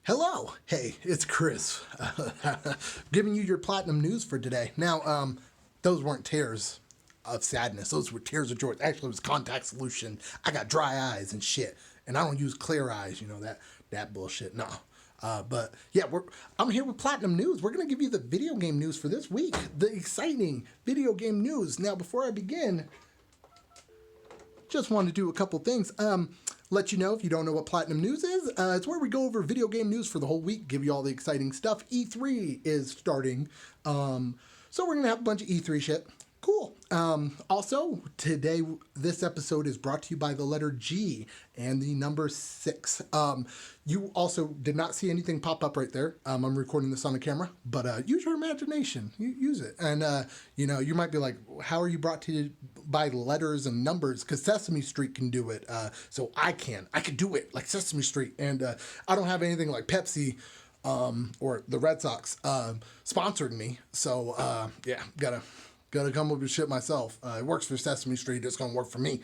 Hello. Hey, it's Chris. Giving you your platinum news for today. Now, those weren't tears of sadness. Those were tears of joy. Actually, it was contact solution. I got dry eyes and shit. And I don't use clear eyes, that bullshit. No. But yeah, I'm here with platinum news. We're going to give you the video game news for this week. The exciting video game news. Now, before I begin, just want to do a couple things. Let you know if you don't know what Platinum News is. It's where we go over video game news for the whole week, give you all the exciting stuff. E3 is starting, so we're going to have a bunch of E3 shit. Cool. Also, today, this episode is brought to you by the letter G and the number 6. You also did not see anything pop up right there. I'm recording this on the camera, but use your imagination. Use it. And, you might be like, how are you brought to you by letters and numbers? Because Sesame Street can do it. So I can. I could do it like Sesame Street. And I don't have anything like Pepsi or the Red Sox sponsored me. So, yeah, Gotta come up with shit myself. It works for Sesame Street. It's gonna work for me.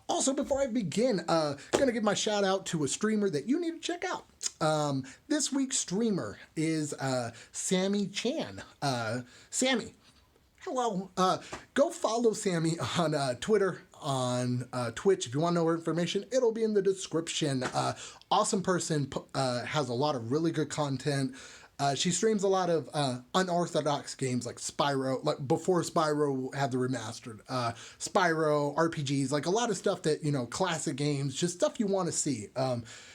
Also, before I begin, gonna give my shout out to a streamer that you need to check out. This week's streamer is Sammy Chan. Sammy, hello. Go follow Sammy on Twitter, on Twitch. If you want to know her information, it'll be in the description. Awesome person, has a lot of really good content. She streams a lot of unorthodox games like Spyro, like before Spyro had the remastered. Spyro, RPGs, like a lot of stuff that, classic games, just stuff you want to see.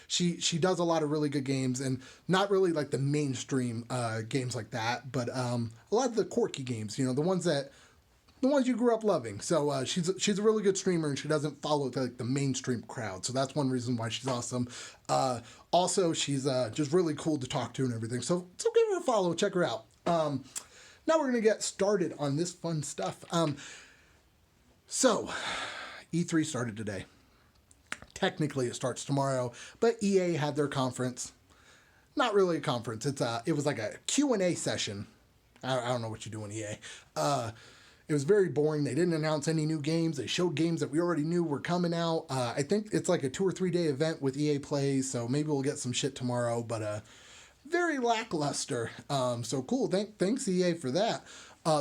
She does a lot of really good games, and not really like the mainstream games like that, but a lot of the quirky games, the ones you grew up loving. So she's a really good streamer, and she doesn't follow like the mainstream crowd. So that's one reason why she's awesome. Also, she's just really cool to talk to and everything. So give her a follow. Check her out. Now we're going to get started on this fun stuff. So E3 started today. Technically, it starts tomorrow, but EA had their conference. Not really a conference. It was like a Q&A session. I don't know what you do in EA. It was very boring. They didn't announce any new games. They showed games that we already knew were coming out. I think it's like a 2 or 3 day event with EA Plays, so maybe we'll get some shit tomorrow, but very lackluster. So cool. Thanks EA for that.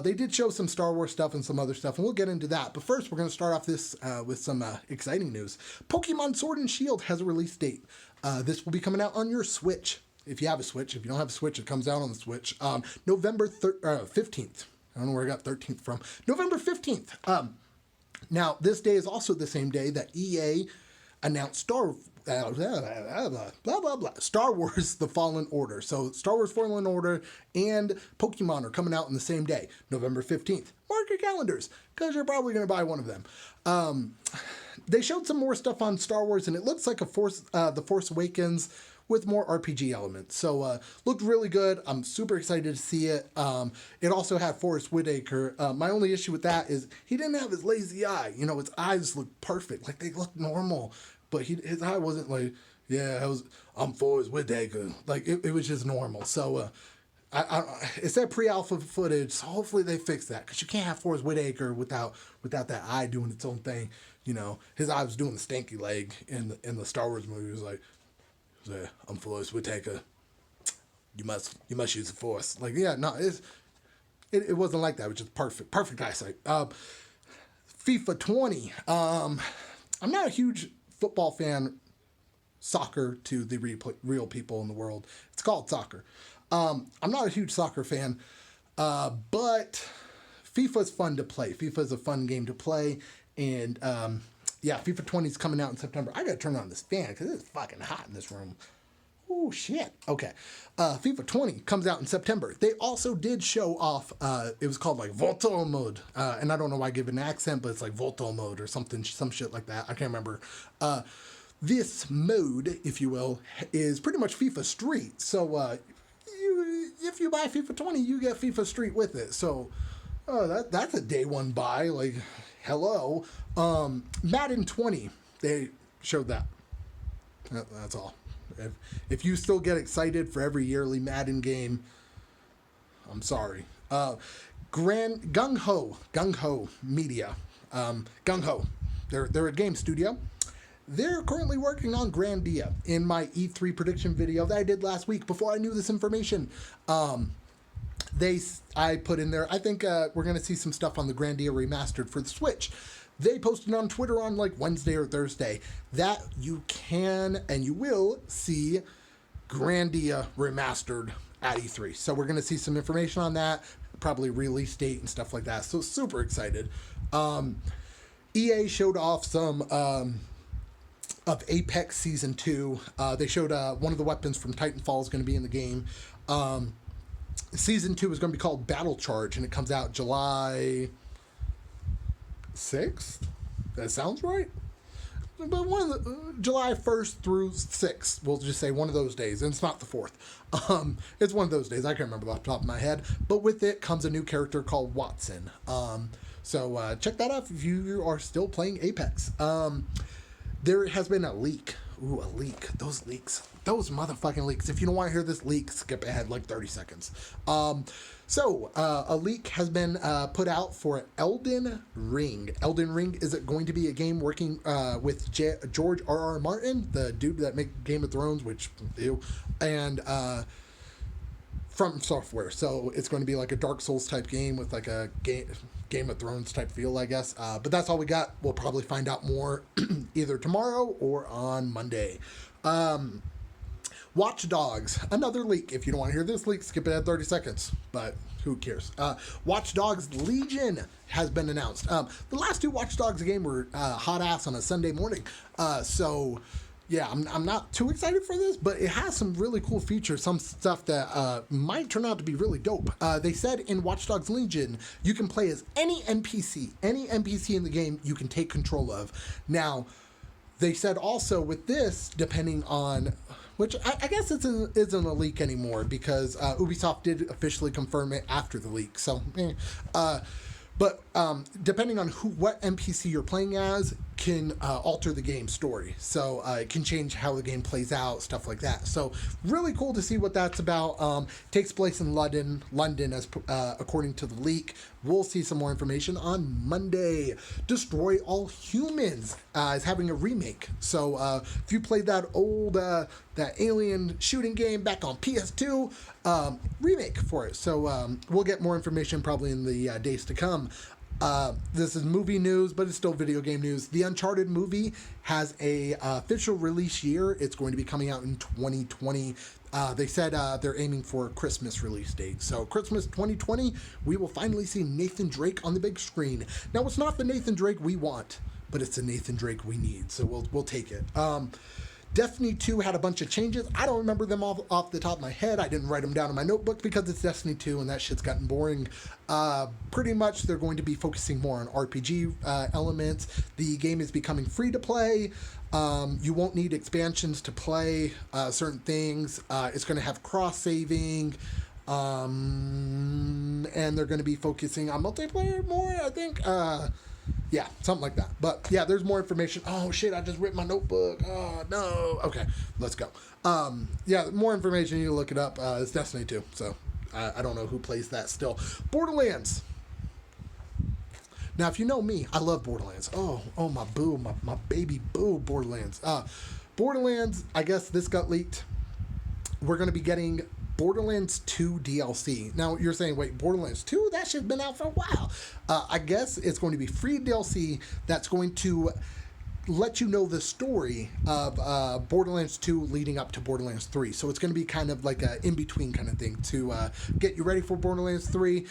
They did show some Star Wars stuff and some other stuff, and we'll get into that. But first, we're going to start off this with some exciting news. Pokemon Sword and Shield has a release date. This will be coming out on your Switch. If you have a Switch. If you don't have a Switch, it comes out on the Switch. November 15th. I don't know where I got 13th from. November 15th. Now, this day is also the same day that EA announced Star Wars The Fallen Order. So Star Wars Fallen Order and Pokemon are coming out on the same day, November 15th. Mark your calendars, because you're probably going to buy one of them. They showed some more stuff on Star Wars, and it looks like The Force Awakens with more RPG elements. So looked really good. I'm super excited to see it. It also had Forrest Whitaker. My only issue with that is he didn't have his lazy eye. His eyes looked perfect. Like, they looked normal. But his eye wasn't like, I'm Forrest Whitaker. Like, it was just normal. So it's that pre-alpha footage, so hopefully they fix that. Because you can't have Forrest Whitaker without that eye doing its own thing. His eye was doing the stanky leg in the Star Wars movie. It was like, I'm Forrest Whitaker. You must use the Force. Like, yeah, no, it wasn't like that. It was just perfect eyesight. FIFA 20. I'm not a huge football fan. Soccer to the real people in the world. It's called soccer. I'm not a huge soccer fan, but FIFA's fun to play. FIFA's a fun game to play, and FIFA 20 is coming out in September. I gotta turn on this fan because it's fucking hot in this room. Oh, shit. Okay. FIFA 20 comes out in September. They also did show off, it was called like Volto mode. And I don't know why I give it an accent, but it's like Volto mode or something, some shit like that. I can't remember. This mode, if you will, is pretty much FIFA Street. So if you buy FIFA 20, you get FIFA Street with it. So that's a day one buy. Like, hello. Madden 20, they showed that. That's all. If you still get excited for every yearly Madden game, I'm sorry. Gung Ho Media. Gung Ho. They're a game studio. they're currently working on Grandia. In my E3 prediction video that I did last week, before I knew this information, I put in there, I think we're going to see some stuff on the Grandia remastered for the Switch. They posted on Twitter on like Wednesday or Thursday that you can and you will see Grandia remastered at E3. So we're going to see some information on that, probably release date and stuff like that. So super excited. EA showed off some of Apex Season 2. They showed one of the weapons from Titanfall is going to be in the game. Season 2 is going to be called Battle Charge, and it comes out July 6th? That sounds right. But July 1st through 6th, we'll just say one of those days, and it's not the 4th. It's one of those days. I can't remember off the top of my head. But with it comes a new character called Watson. So check that out if you are still playing Apex. There has been a leak. Ooh, a leak. Those leaks. Those motherfucking leaks. If you don't want to hear this leak, skip ahead like 30 seconds. A leak has been put out for Elden Ring. Elden Ring is going to be a game working with George R.R. Martin, the dude that made Game of Thrones, which, ew, and From Software. So it's going to be like a Dark Souls type game with like a Game of Thrones type feel, I guess. But that's all we got. We'll probably find out more either tomorrow or on Monday. Watch Dogs, another leak. If you don't want to hear this leak, skip it at 30 seconds. But who cares? Watch Dogs Legion has been announced. The last two Watch Dogs game were hot ass on a Sunday morning. Yeah, I'm not too excited for this, but it has some really cool features, some stuff that might turn out to be really dope. They said in Watch Dogs Legion, you can play as any NPC in the game you can take control of. Now, they said also with this, depending on, which I guess isn't a leak anymore because Ubisoft did officially confirm it after the leak. So, but depending on what NPC you're playing as can alter the game story. So it can change how the game plays out, stuff like that. So really cool to see what that's about. Takes place in London as according to the leak. We'll see some more information on Monday. Destroy All Humans is having a remake. So if you played that old that alien shooting game back on PS2, remake for it. So we'll get more information probably in the days to come. This is movie news, but it's still video game news. The Uncharted movie has a official release year. It's going to be coming out in 2020. They said they're aiming for a Christmas release date. So Christmas 2020, we will finally see Nathan Drake on the big screen. Now, it's not the Nathan Drake we want, but it's the Nathan Drake we need. So we'll take it. Destiny 2 had a bunch of changes. I don't remember them off the top of my head. I didn't write them down in my notebook because it's Destiny 2 and that shit's gotten boring. Pretty much they're going to be focusing more on RPG elements. The game is becoming free to play. You won't need expansions to play certain things. It's going to have cross-saving. And they're going to be focusing on multiplayer more, I think. Yeah, something like that. But yeah, there's more information. Oh shit, I just ripped my notebook. Oh no. Okay, let's go. Yeah, more information, you look it up. It's Destiny 2, so I don't know who plays that still. Borderlands. Now, if you know me, I love Borderlands. Oh, my boo, my baby boo, Borderlands. Borderlands, I guess this got leaked. We're going to be getting Borderlands 2 DLC. Now, you're saying, wait, Borderlands 2? That shit's been out for a while. I guess it's going to be free DLC that's going to let you know the story of Borderlands 2 leading up to Borderlands 3. So it's going to be kind of like an in-between kind of thing to get you ready for Borderlands 3.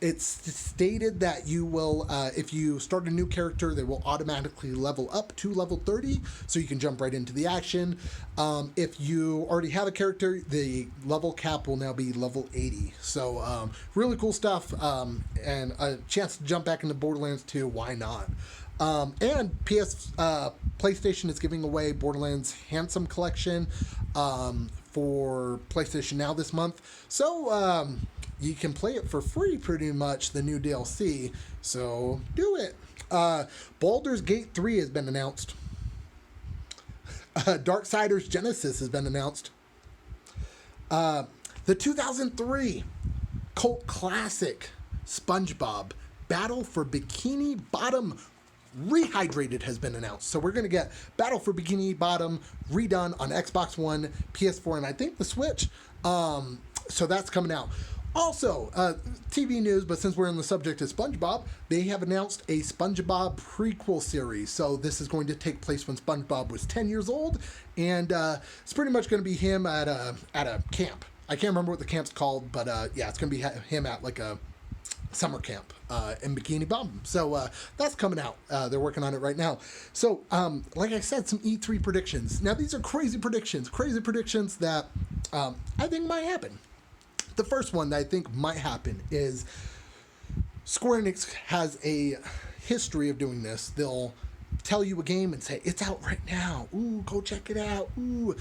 It's stated that you will, if you start a new character, they will automatically level up to level 30, so you can jump right into the action. If you already have a character, the level cap will now be level 80. So really cool stuff, and a chance to jump back into Borderlands 2, why not? And PlayStation is giving away Borderlands Handsome Collection for PlayStation Now this month. So you can play it for free pretty much, the new DLC. So do it. Baldur's Gate 3 has been announced. Darksiders Genesis has been announced. The 2003 cult classic SpongeBob Battle for Bikini Bottom Rehydrated has been announced. So we're going to get Battle for Bikini Bottom redone on Xbox One, PS4, and I think the Switch. So that's coming out. Also, TV news, but since we're on the subject of SpongeBob, they have announced a SpongeBob prequel series. So this is going to take place when SpongeBob was 10 years old, and it's pretty much going to be him at a camp. I can't remember what the camp's called, but yeah, it's going to be him at like a summer camp in Bikini Bottom. So that's coming out. They're working on it right now. So like I said, some E3 predictions. Now these are crazy predictions that I think might happen. The first one that I think might happen is Square Enix has a history of doing this. They'll tell you a game and say, it's out right now. Ooh, go check it out. Ooh.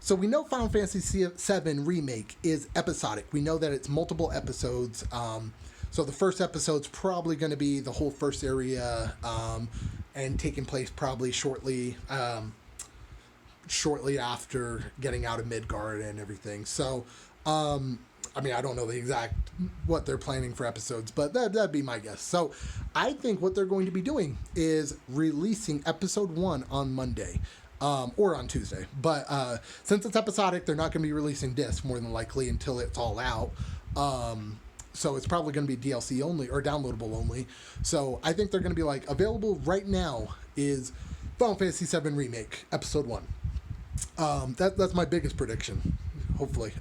So we know Final Fantasy VII Remake is episodic. We know that it's multiple episodes. So the first episode's probably going to be the whole first area and taking place probably shortly after getting out of Midgard and everything. So, I mean, I don't know the exact what they're planning for episodes, but that'd be my guess. So I think what they're going to be doing is releasing episode 1 on Monday. Or on Tuesday. But since it's episodic, they're not going to be releasing discs more than likely until it's all out. So it's probably going to be DLC only or downloadable only. So I think they're going to be like, available right now is Final Fantasy VII Remake, Episode 1. That's my biggest prediction, hopefully.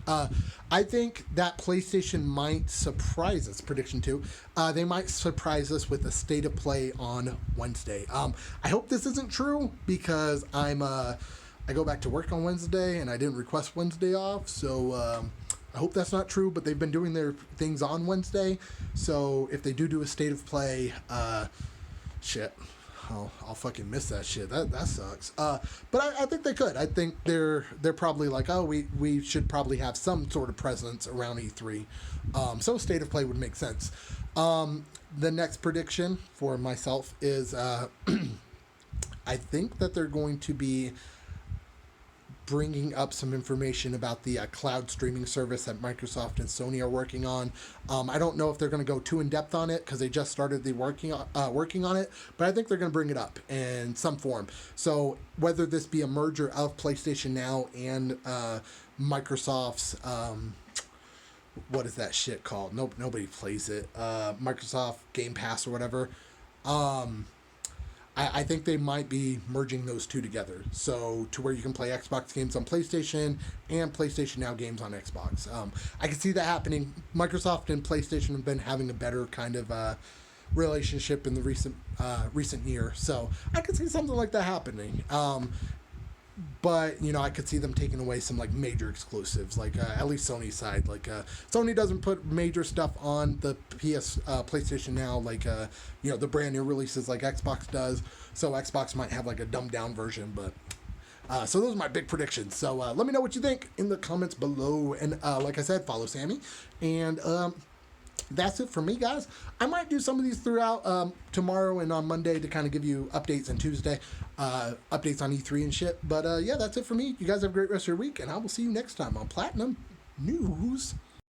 I think that PlayStation might surprise us, prediction 2. They might surprise us with a state of play on Wednesday. I hope this isn't true because I go back to work on Wednesday and I didn't request Wednesday off, so I hope that's not true, but they've been doing their things on Wednesday, so if they do a state of play, shit. I'll fucking miss that shit. That sucks. But I think they could. I think they're probably like, oh, we should probably have some sort of presence around E3. So state of play would make sense. The next prediction for myself is I think that they're going to be bringing up some information about the cloud streaming service that Microsoft and Sony are working on. I don't know if they're going to go too in depth on it because they just started working on it, but I think they're going to bring it up in some form. So whether this be a merger of PlayStation Now and Microsoft's what is that shit called? Nobody plays it. Microsoft Game Pass or whatever. I think they might be merging those two together, so to where you can play Xbox games on PlayStation and PlayStation Now games on Xbox. I can see that happening. Microsoft and PlayStation have been having a better kind of relationship in the recent year, so I could see something like that happening. But, I could see them taking away some, like, major exclusives, like, at least Sony's side. Like, Sony doesn't put major stuff on the PlayStation Now, like, the brand new releases like Xbox does. So Xbox might have, like, a dumbed-down version, but... so those are my big predictions. So let me know what you think in the comments below. And like I said, follow Sammy. And... that's it for me, guys. I might do some of these throughout tomorrow and on Monday to kind of give you updates, and Tuesday updates on E3 and shit. But yeah, that's it for me. You guys have a great rest of your week, and I will see you next time on Platinum News.